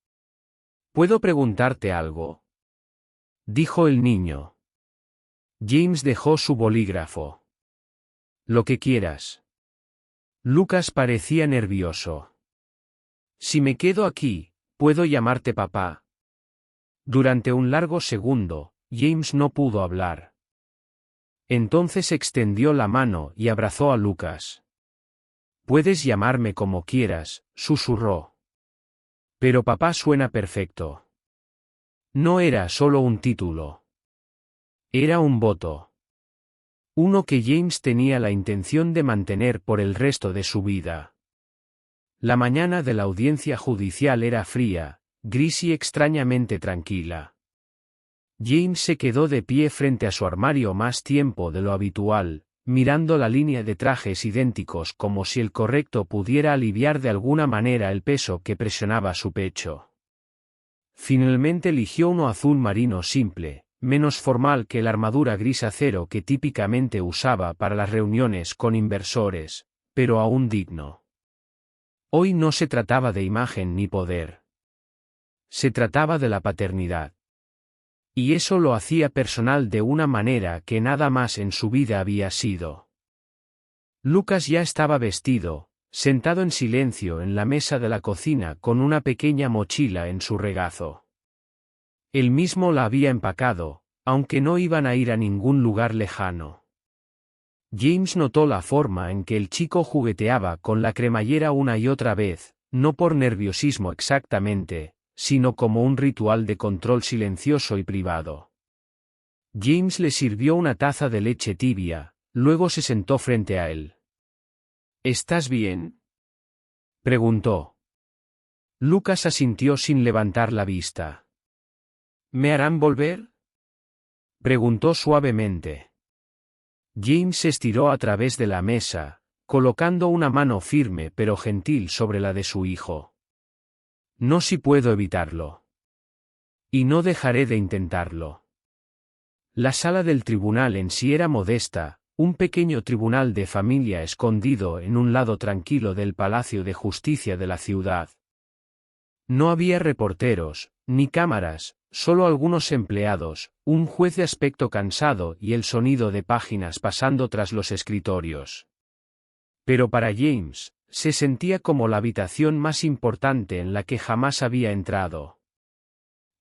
¿Puedo preguntarte algo?, dijo el niño. James dejó su bolígrafo. Lo que quieras. Lucas parecía nervioso. Si me quedo aquí, ¿puedo llamarte papá? Durante un largo segundo, James no pudo hablar. Entonces extendió la mano y abrazó a Lucas. Puedes llamarme como quieras, susurró. Pero papá suena perfecto. No era solo un título. Era un voto. Uno que James tenía la intención de mantener por el resto de su vida. La mañana de la audiencia judicial era fría, gris y extrañamente tranquila. James se quedó de pie frente a su armario más tiempo de lo habitual, mirando la línea de trajes idénticos como si el correcto pudiera aliviar de alguna manera el peso que presionaba su pecho. Finalmente eligió uno azul marino simple, menos formal que la armadura gris acero que típicamente usaba para las reuniones con inversores, pero aún digno. Hoy no se trataba de imagen ni poder. Se trataba de la paternidad. Y eso lo hacía personal de una manera que nada más en su vida había sido. Lucas ya estaba vestido, sentado en silencio en la mesa de la cocina con una pequeña mochila en su regazo. Él mismo la había empacado, aunque no iban a ir a ningún lugar lejano. James notó la forma en que el chico jugueteaba con la cremallera una y otra vez, no por nerviosismo exactamente, sino como un ritual de control silencioso y privado. James le sirvió una taza de leche tibia, luego se sentó frente a él. ¿Estás bien?, preguntó. Lucas asintió sin levantar la vista. ¿Me harán volver?, preguntó suavemente. James se estiró a través de la mesa, colocando una mano firme pero gentil sobre la de su hijo. No si puedo evitarlo. Y no dejaré de intentarlo. La sala del tribunal en sí era modesta, un pequeño tribunal de familia escondido en un lado tranquilo del Palacio de Justicia de la ciudad. No había reporteros, ni cámaras, solo algunos empleados, un juez de aspecto cansado y el sonido de páginas pasando tras los escritorios. Pero para James, se sentía como la habitación más importante en la que jamás había entrado.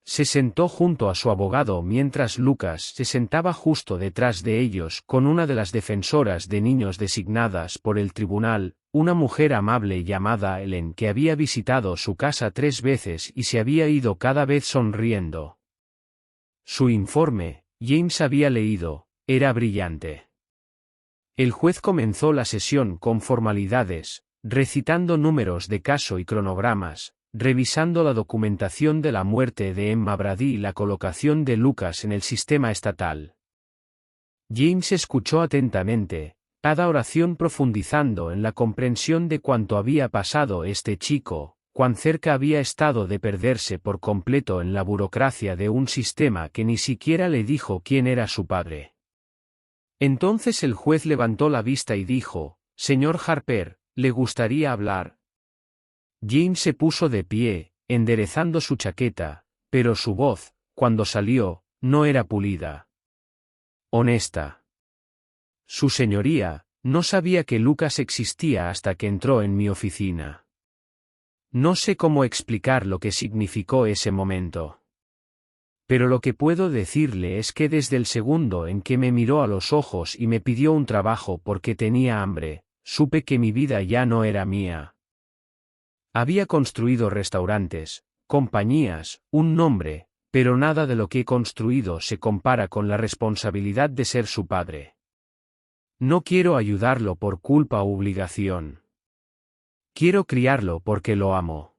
Se sentó junto a su abogado mientras Lucas se sentaba justo detrás de ellos con una de las defensoras de niños designadas por el tribunal, una mujer amable llamada Ellen que había visitado su casa 3 veces y se había ido cada vez sonriendo. Su informe, James había leído, era brillante. El juez comenzó la sesión con formalidades, recitando números de caso y cronogramas, revisando la documentación de la muerte de Emma Brady y la colocación de Lucas en el sistema estatal. James escuchó atentamente, cada oración profundizando en la comprensión de cuánto había pasado este chico, cuán cerca había estado de perderse por completo en la burocracia de un sistema que ni siquiera le dijo quién era su padre. Entonces el juez levantó la vista y dijo: «Señor Harper, ¿le gustaría hablar?». James se puso de pie, enderezando su chaqueta, pero su voz, cuando salió, no era pulida. Honesta. Su señoría, no sabía que Lucas existía hasta que entró en mi oficina. No sé cómo explicar lo que significó ese momento. Pero lo que puedo decirle es que desde el segundo en que me miró a los ojos y me pidió un trabajo porque tenía hambre, supe que mi vida ya no era mía. Había construido restaurantes, compañías, un nombre, pero nada de lo que he construido se compara con la responsabilidad de ser su padre. No quiero ayudarlo por culpa o obligación. Quiero criarlo porque lo amo.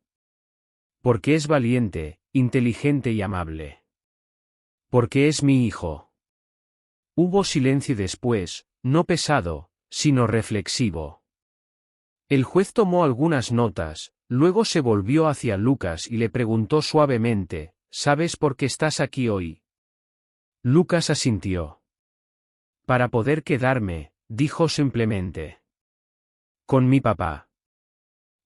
Porque es valiente, inteligente y amable. Porque es mi hijo. Hubo silencio después, no pesado, sino reflexivo. El juez tomó algunas notas, luego se volvió hacia Lucas y le preguntó suavemente, ¿sabes por qué estás aquí hoy? Lucas asintió. Para poder quedarme, dijo simplemente. Con mi papá.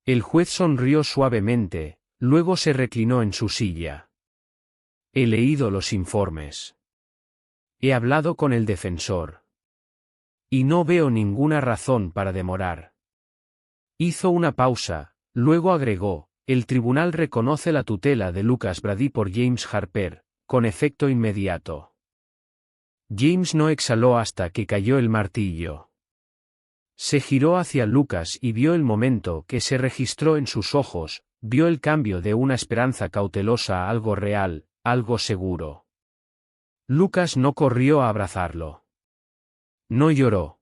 El juez sonrió suavemente, luego se reclinó en su silla. He leído los informes. He hablado con el defensor. Y no veo ninguna razón para demorar. Hizo una pausa, luego agregó, el tribunal reconoce la tutela de Lucas Brady por James Harper, con efecto inmediato. James no exhaló hasta que cayó el martillo. Se giró hacia Lucas y vio el momento que se registró en sus ojos, vio el cambio de una esperanza cautelosa a algo real, algo seguro. Lucas no corrió a abrazarlo. No lloró.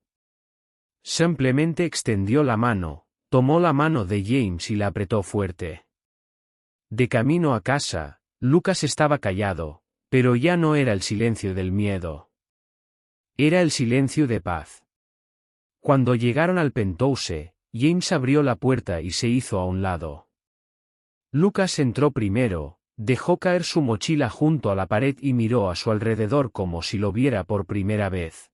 Simplemente extendió la mano, tomó la mano de James y la apretó fuerte. De camino a casa, Lucas estaba callado, pero ya no era el silencio del miedo. Era el silencio de paz. Cuando llegaron al penthouse, James abrió la puerta y se hizo a un lado. Lucas entró primero, dejó caer su mochila junto a la pared y miró a su alrededor como si lo viera por primera vez.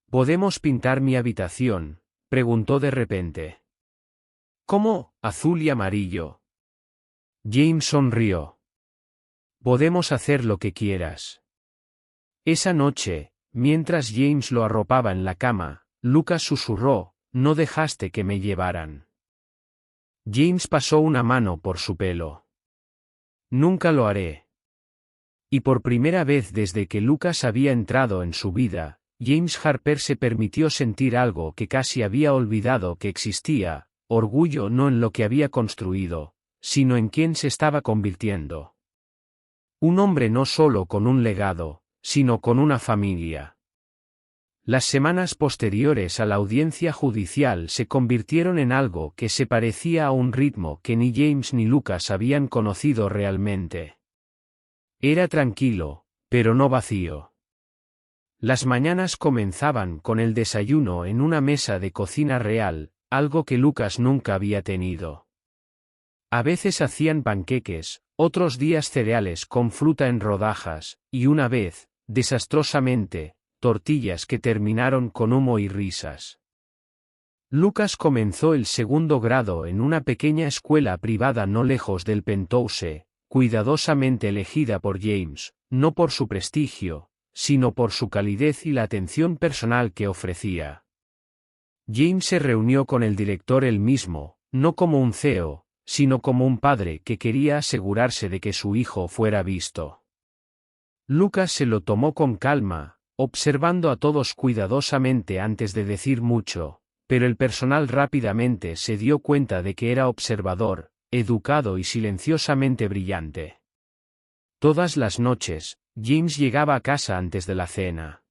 ¿Podemos pintar mi habitación?, preguntó de repente. ¿Cómo, azul y amarillo? James sonrió. Podemos hacer lo que quieras. Esa noche, mientras James lo arropaba en la cama, Lucas susurró, no dejaste que me llevaran. James pasó una mano por su pelo. Nunca lo haré. Y por primera vez desde que Lucas había entrado en su vida, James Harper se permitió sentir algo que casi había olvidado que existía, orgullo no en lo que había construido, sino en quién se estaba convirtiendo. Un hombre no solo con un legado, sino con una familia. Las semanas posteriores a la audiencia judicial se convirtieron en algo que se parecía a un ritmo que ni James ni Lucas habían conocido realmente. Era tranquilo, pero no vacío. Las mañanas comenzaban con el desayuno en una mesa de cocina real, algo que Lucas nunca había tenido. A veces hacían panqueques, otros días cereales con fruta en rodajas, y una vez, desastrosamente, tortillas que terminaron con humo y risas. Lucas comenzó el segundo grado en una pequeña escuela privada no lejos del penthouse, cuidadosamente elegida por James, no por su prestigio, sino por su calidez y la atención personal que ofrecía. James se reunió con el director él mismo, no como un CEO, sino como un padre que quería asegurarse de que su hijo fuera visto. Lucas se lo tomó con calma, observando a todos cuidadosamente antes de decir mucho, pero el personal rápidamente se dio cuenta de que era observador, educado y silenciosamente brillante. Todas las noches, James llegaba a casa antes de la cena.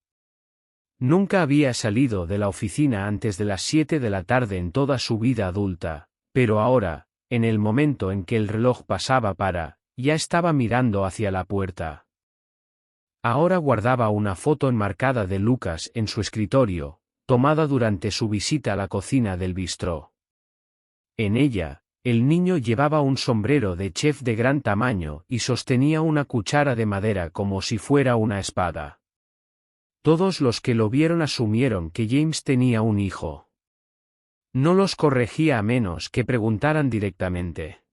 Nunca había salido de la oficina antes de las 7 de la tarde en toda su vida adulta, pero ahora, en el momento en que el reloj pasaba ya estaba mirando hacia la puerta. Ahora guardaba una foto enmarcada de Lucas en su escritorio, tomada durante su visita a la cocina del bistró. En ella, el niño llevaba un sombrero de chef de gran tamaño y sostenía una cuchara de madera como si fuera una espada. Todos los que lo vieron asumieron que James tenía un hijo. No los corregía a menos que preguntaran directamente.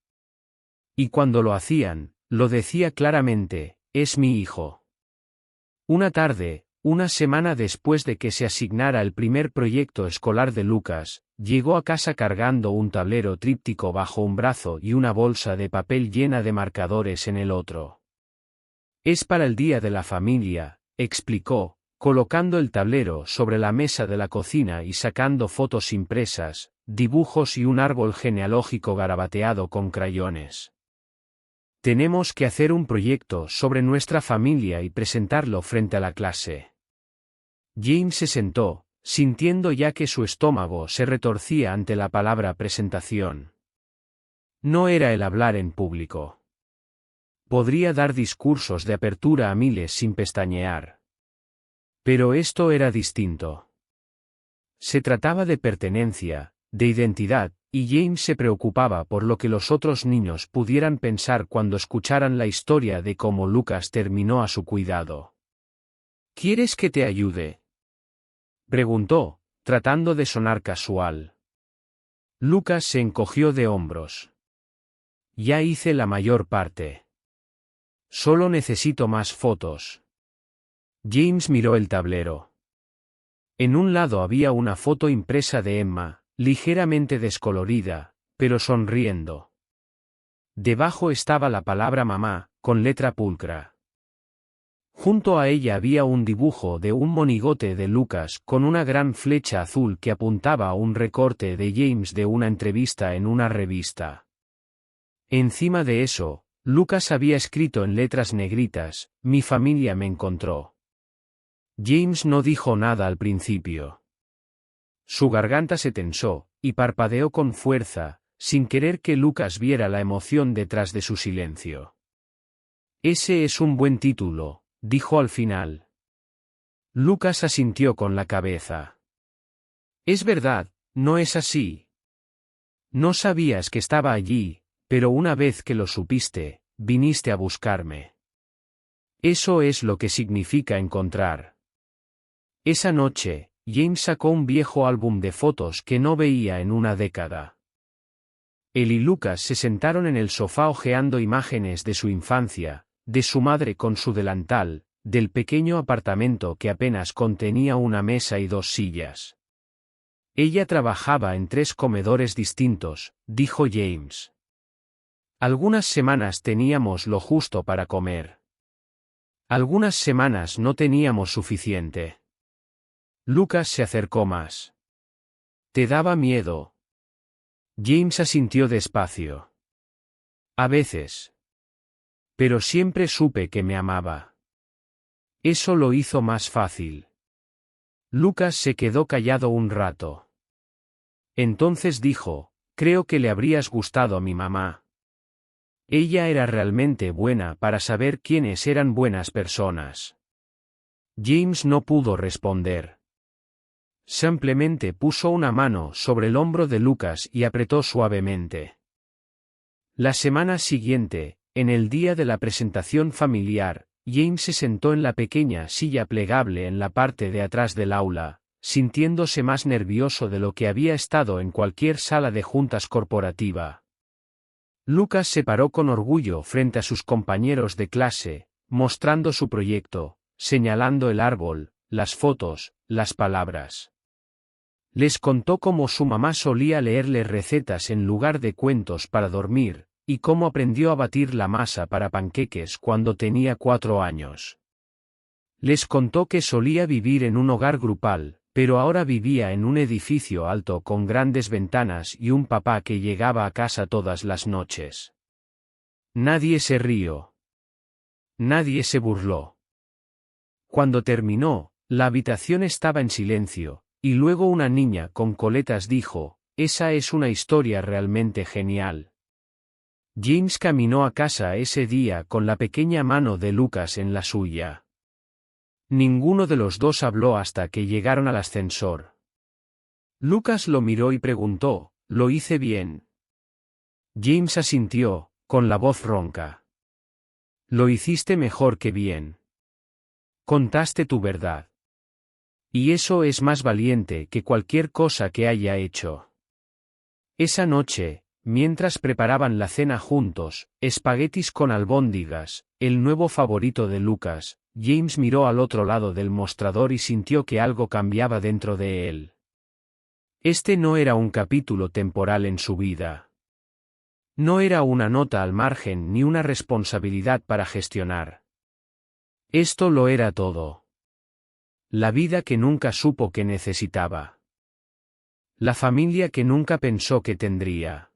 Y cuando lo hacían, lo decía claramente, es mi hijo. Una tarde, una semana después de que se asignara el primer proyecto escolar de Lucas, llegó a casa cargando un tablero tríptico bajo un brazo y una bolsa de papel llena de marcadores en el otro. Es para el Día de la Familia, explicó, colocando el tablero sobre la mesa de la cocina y sacando fotos impresas, dibujos y un árbol genealógico garabateado con crayones. Tenemos que hacer un proyecto sobre nuestra familia y presentarlo frente a la clase. James se sentó, sintiendo ya que su estómago se retorcía ante la palabra presentación. No era el hablar en público. Podría dar discursos de apertura a miles sin pestañear. Pero esto era distinto. Se trataba de pertenencia, de identidad, y James se preocupaba por lo que los otros niños pudieran pensar cuando escucharan la historia de cómo Lucas terminó a su cuidado. ¿Quieres que te ayude?, preguntó, tratando de sonar casual. Lucas se encogió de hombros. Ya hice la mayor parte. Solo necesito más fotos. James miró el tablero. En un lado había una foto impresa de Emma, ligeramente descolorida, pero sonriendo. Debajo estaba la palabra mamá, con letra pulcra. Junto a ella había un dibujo de un monigote de Lucas con una gran flecha azul que apuntaba a un recorte de James de una entrevista en una revista. Encima de eso, Lucas había escrito en letras negritas: "Mi familia me encontró". James no dijo nada al principio. Su garganta se tensó, y parpadeó con fuerza, sin querer que Lucas viera la emoción detrás de su silencio. Ese es un buen título, dijo al final. Lucas asintió con la cabeza. Es verdad, ¿no es así? No sabías que estaba allí, pero una vez que lo supiste, viniste a buscarme. Eso es lo que significa encontrar. Esa noche, James sacó un viejo álbum de fotos que no veía en una década. Él y Lucas se sentaron en el sofá hojeando imágenes de su infancia, de su madre con su delantal, del pequeño apartamento que apenas contenía una mesa y 2 sillas. Ella trabajaba en 3 comedores distintos, dijo James. Algunas semanas teníamos lo justo para comer. Algunas semanas no teníamos suficiente. Lucas se acercó más. ¿Te daba miedo? James asintió despacio. A veces. Pero siempre supe que me amaba. Eso lo hizo más fácil. Lucas se quedó callado un rato. Entonces dijo: creo que le habrías gustado a mi mamá. Ella era realmente buena para saber quiénes eran buenas personas. James no pudo responder. Simplemente puso una mano sobre el hombro de Lucas y apretó suavemente. La semana siguiente, en el día de la presentación familiar, James se sentó en la pequeña silla plegable en la parte de atrás del aula, sintiéndose más nervioso de lo que había estado en cualquier sala de juntas corporativa. Lucas se paró con orgullo frente a sus compañeros de clase, mostrando su proyecto, señalando el árbol, las fotos, las palabras. Les contó cómo su mamá solía leerle recetas en lugar de cuentos para dormir, y cómo aprendió a batir la masa para panqueques cuando tenía 4 años. Les contó que solía vivir en un hogar grupal, pero ahora vivía en un edificio alto con grandes ventanas y un papá que llegaba a casa todas las noches. Nadie se rió. Nadie se burló. Cuando terminó, la habitación estaba en silencio, y luego una niña con coletas dijo: esa es una historia realmente genial. James caminó a casa ese día con la pequeña mano de Lucas en la suya. Ninguno de los dos habló hasta que llegaron al ascensor. Lucas lo miró y preguntó: ¿lo hice bien? James asintió, con la voz ronca. Lo hiciste mejor que bien. Contaste tu verdad. Y eso es más valiente que cualquier cosa que haya hecho. Esa noche, mientras preparaban la cena juntos, espaguetis con albóndigas, el nuevo favorito de Lucas, James miró al otro lado del mostrador y sintió que algo cambiaba dentro de él. Este no era un capítulo temporal en su vida. No era una nota al margen ni una responsabilidad para gestionar. Esto lo era todo. La vida que nunca supo que necesitaba. La familia que nunca pensó que tendría.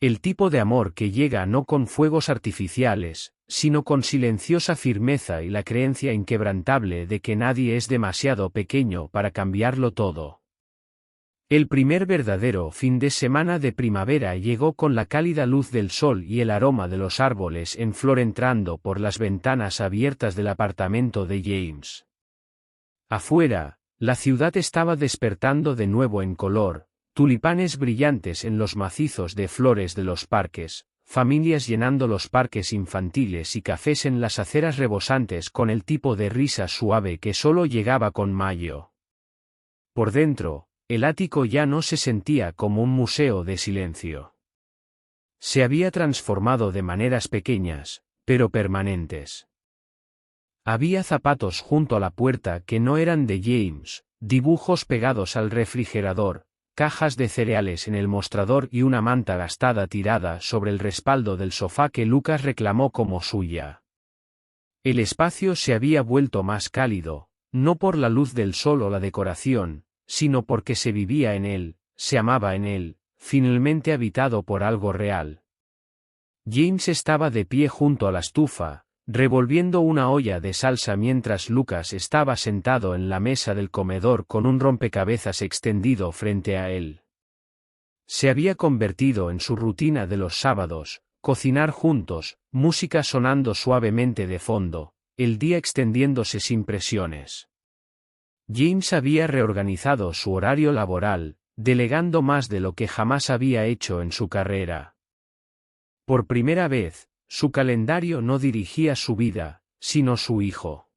El tipo de amor que llega no con fuegos artificiales, sino con silenciosa firmeza y la creencia inquebrantable de que nadie es demasiado pequeño para cambiarlo todo. El primer verdadero fin de semana de primavera llegó con la cálida luz del sol y el aroma de los árboles en flor entrando por las ventanas abiertas del apartamento de James. Afuera, la ciudad estaba despertando de nuevo en color, tulipanes brillantes en los macizos de flores de los parques, familias llenando los parques infantiles y cafés en las aceras rebosantes con el tipo de risa suave que solo llegaba con mayo. Por dentro, el ático ya no se sentía como un museo de silencio. Se había transformado de maneras pequeñas, pero permanentes. Había zapatos junto a la puerta que no eran de James, dibujos pegados al refrigerador, cajas de cereales en el mostrador y una manta gastada tirada sobre el respaldo del sofá que Lucas reclamó como suya. El espacio se había vuelto más cálido, no por la luz del sol o la decoración, sino porque se vivía en él, se amaba en él, finalmente habitado por algo real. James estaba de pie junto a la estufa, revolviendo una olla de salsa mientras Lucas estaba sentado en la mesa del comedor con un rompecabezas extendido frente a él. Se había convertido en su rutina de los sábados, cocinar juntos, música sonando suavemente de fondo, el día extendiéndose sin presiones. James había reorganizado su horario laboral, delegando más de lo que jamás había hecho en su carrera. Por primera vez, su calendario no dirigía su vida, sino su hijo.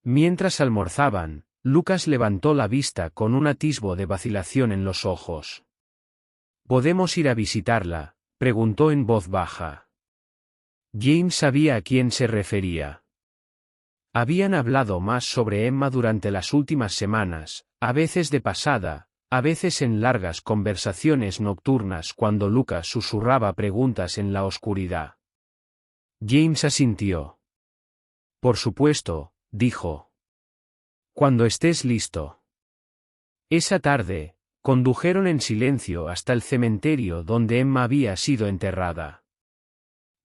Mientras almorzaban, Lucas levantó la vista con un atisbo de vacilación en los ojos. ¿Podemos ir a visitarla?, preguntó en voz baja. James sabía a quién se refería. Habían hablado más sobre Emma durante las últimas semanas, a veces de pasada, a veces en largas conversaciones nocturnas cuando Lucas susurraba preguntas en la oscuridad. James asintió. Por supuesto, dijo. Cuando estés listo. Esa tarde, condujeron en silencio hasta el cementerio donde Emma había sido enterrada.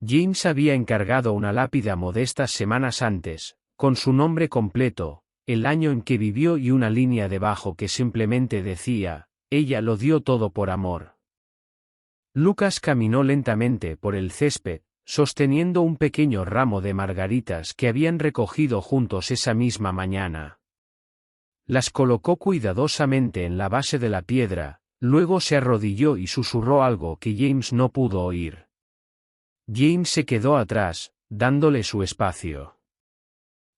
James había encargado una lápida modestas semanas antes, con su nombre completo, el año en que vivió y una línea debajo que simplemente decía, ella lo dio todo por amor. Lucas caminó lentamente por el césped, sosteniendo un pequeño ramo de margaritas que habían recogido juntos esa misma mañana. Las colocó cuidadosamente en la base de la piedra, luego se arrodilló y susurró algo que James no pudo oír. James se quedó atrás, dándole su espacio.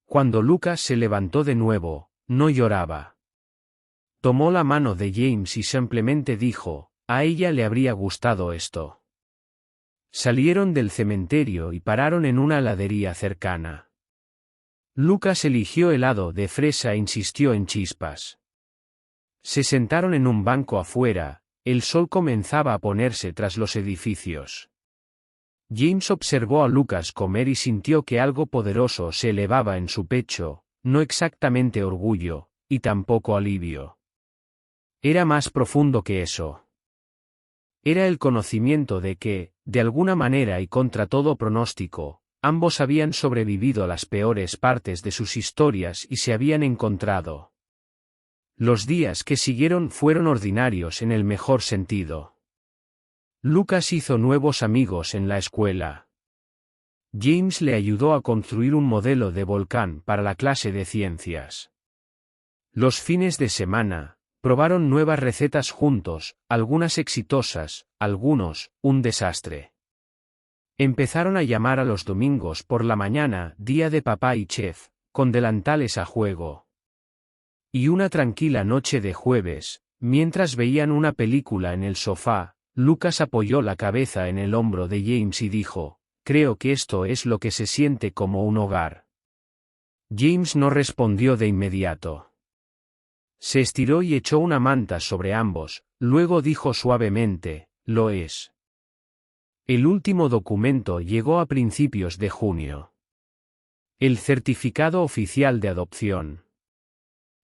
Cuando Lucas se levantó de nuevo, no lloraba. Tomó la mano de James y simplemente dijo, a ella le habría gustado esto. Salieron del cementerio y pararon en una heladería cercana. Lucas eligió helado de fresa e insistió en chispas. Se sentaron en un banco afuera, el sol comenzaba a ponerse tras los edificios. James observó a Lucas comer y sintió que algo poderoso se elevaba en su pecho, no exactamente orgullo, y tampoco alivio. Era más profundo que eso. Era el conocimiento de que, de alguna manera y contra todo pronóstico, ambos habían sobrevivido a las peores partes de sus historias y se habían encontrado. Los días que siguieron fueron ordinarios en el mejor sentido. Lucas hizo nuevos amigos en la escuela. James le ayudó a construir un modelo de volcán para la clase de ciencias. Los fines de semana, probaron nuevas recetas juntos, algunas exitosas, algunos, un desastre. Empezaron a llamar a los domingos por la mañana día de papá y chef, con delantales a juego. Y una tranquila noche de jueves, mientras veían una película en el sofá, Lucas apoyó la cabeza en el hombro de James y dijo, creo que esto es lo que se siente como un hogar. James no respondió de inmediato. Se estiró y echó una manta sobre ambos, luego dijo suavemente, lo es. El último documento llegó a principios de junio. El certificado oficial de adopción.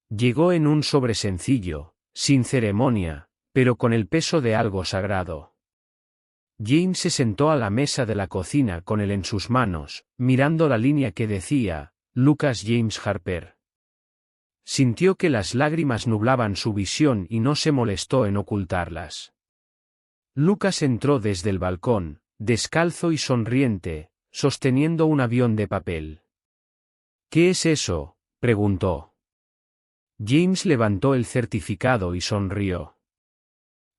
Llegó en un sobre sencillo, sin ceremonia, pero con el peso de algo sagrado. James se sentó a la mesa de la cocina con él en sus manos, mirando la línea que decía, Lucas James Harper. Sintió que las lágrimas nublaban su visión y no se molestó en ocultarlas. Lucas entró desde el balcón, descalzo y sonriente, sosteniendo un avión de papel. ¿Qué es eso?, preguntó. James levantó el certificado y sonrió.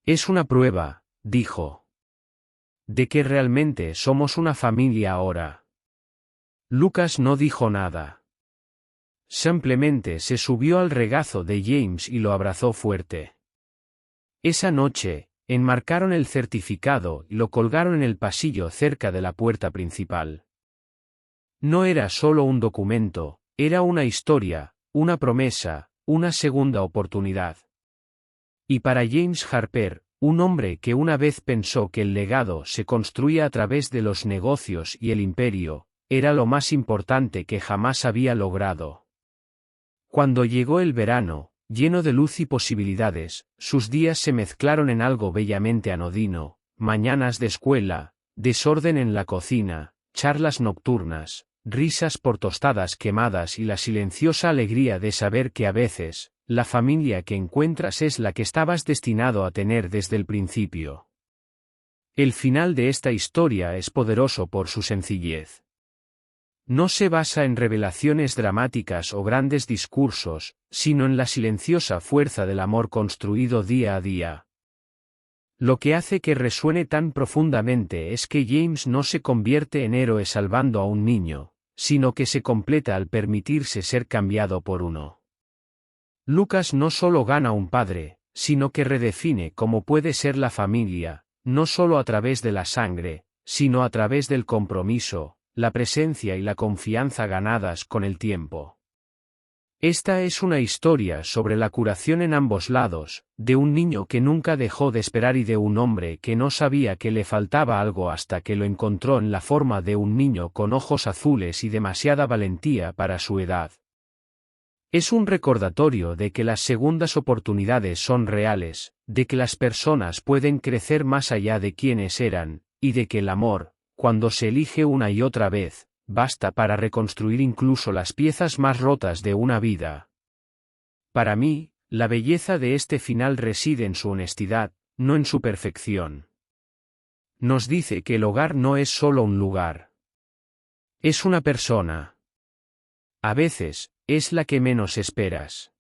Es una prueba, dijo, de que realmente somos una familia ahora. Lucas no dijo nada. Simplemente se subió al regazo de James y lo abrazó fuerte. Esa noche, enmarcaron el certificado y lo colgaron en el pasillo cerca de la puerta principal. No era solo un documento, era una historia, una promesa, una segunda oportunidad. Y para James Harper, un hombre que una vez pensó que el legado se construía a través de los negocios y el imperio, era lo más importante que jamás había logrado. Cuando llegó el verano, lleno de luz y posibilidades, sus días se mezclaron en algo bellamente anodino: mañanas de escuela, desorden en la cocina, charlas nocturnas, risas por tostadas quemadas y la silenciosa alegría de saber que a veces, la familia que encuentras es la que estabas destinado a tener desde el principio. El final de esta historia es poderoso por su sencillez. No se basa en revelaciones dramáticas o grandes discursos, sino en la silenciosa fuerza del amor construido día a día. Lo que hace que resuene tan profundamente es que James no se convierte en héroe salvando a un niño, sino que se completa al permitirse ser cambiado por uno. Lucas no solo gana un padre, sino que redefine cómo puede ser la familia, no solo a través de la sangre, sino a través del compromiso, la presencia y la confianza ganadas con el tiempo. Esta es una historia sobre la curación en ambos lados, de un niño que nunca dejó de esperar y de un hombre que no sabía que le faltaba algo hasta que lo encontró en la forma de un niño con ojos azules y demasiada valentía para su edad. Es un recordatorio de que las segundas oportunidades son reales, de que las personas pueden crecer más allá de quienes eran, y de que el amor, cuando se elige una y otra vez, basta para reconstruir incluso las piezas más rotas de una vida. Para mí, la belleza de este final reside en su honestidad, no en su perfección. Nos dice que el hogar no es solo un lugar. Es una persona. A veces, es la que menos esperas.